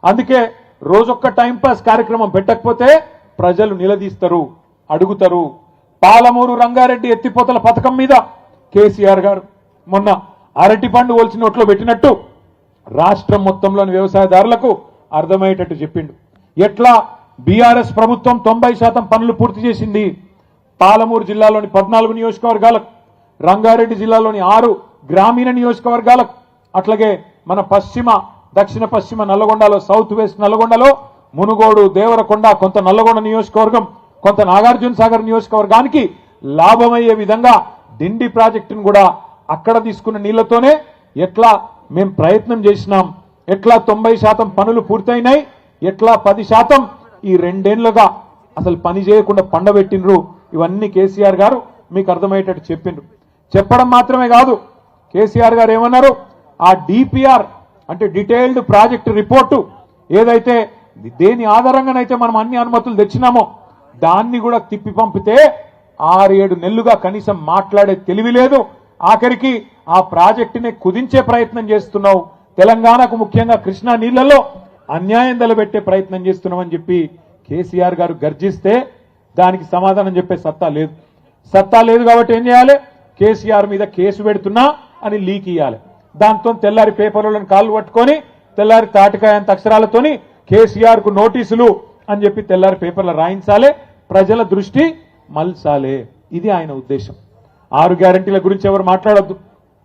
అందుకే రోజొక్క టైంపాస్ కార్యక్రమం పెట్టకపోతే ప్రజలు నిలదీస్తారు, అడుగుతారు. పాలమూరు రంగారెడ్డి ఎత్తిపోతల పథకం మీద కేసీఆర్ గారు మొన్న అరటి పండు ఒలిచి నోట్లో పెట్టినట్టు రాష్ట్రం మొత్తంలోని వ్యవసాయదారులకు అర్థమయ్యేటట్టు చెప్పిండు. ఎట్లా బీఆర్ఎస్ ప్రభుత్వం 90% పనులు పూర్తి చేసింది. పాలమూరు జిల్లాలోని 14 నియోజకవర్గాలకు, రంగారెడ్డి జిల్లాలోని 6 గ్రామీణ నియోజకవర్గాలకు, అట్లాగే మన దక్షిణ పశ్చిమ నల్లగొండలో, సౌత్ వెస్ట్ నల్లగొండలో మునుగోడు, దేవరకొండ, కొంత నల్లగొండ నియోజకవర్గం, కొంత నాగార్జున సాగర్ నియోజకవర్గానికి లాభమయ్యే విధంగా డిండి ప్రాజెక్టును కూడా అక్కడ తీసుకున్న నీళ్లతోనే ఎట్లా మేము ప్రయత్నం చేసినాం, ఎట్లా 90% పనులు పూర్తయినాయి, ఎట్లా 10% ఈ 2 ఏళ్లుగా అసలు పని చేయకుండా పండబెట్టినరు. ఇవన్నీ కేసీఆర్ గారు మీకు అర్థమయ్యేటట్టు చెప్పిండ్రు. చెప్పడం మాత్రమే కాదు, కేసీఆర్ గారు ఏమన్నారు, ఆ డిపిఆర్ అంటే డీటెయిల్డ్ ప్రాజెక్ట్ రిపోర్టు ఏదైతే దేని ఆధారంగానైతే మనం అన్ని అనుమతులు తెచ్చినామో దాన్ని కూడా తిప్పి పంపితే 6-7 నెలలుగా కనీసం మాట్లాడే తెలివి లేదు. ఆఖరికి ఆ ప్రాజెక్టుని కుదించే ప్రయత్నం చేస్తున్నావు, తెలంగాణకు ముఖ్యంగా కృష్ణా నీళ్లలో అన్యాయం తలబెట్టే ప్రయత్నం చేస్తున్నామని చెప్పి కేసీఆర్ గారు గర్జిస్తే దానికి సమాధానం చెప్పే సత్తా లేదు. సత్తా లేదు కాబట్టి ఏం చేయాలి, కేసీఆర్ మీద కేసు పెడుతున్నా అని లీక్ ఇవ్వాలి. దాంతో తెల్లారి పేపర్లను కాళ్ళు పట్టుకొని తెల్లారి తాటికాయంత అక్షరాలతోని కేసీఆర్ కు నోటీసులు అని చెప్పి తెల్లారి పేపర్లు రాయించాలి, ప్రజల దృష్టి మల్చాలే. ఇది ఆయన ఉద్దేశం. 6 గ్యారంటీల గురించి ఎవరు మాట్లాడొద్దు.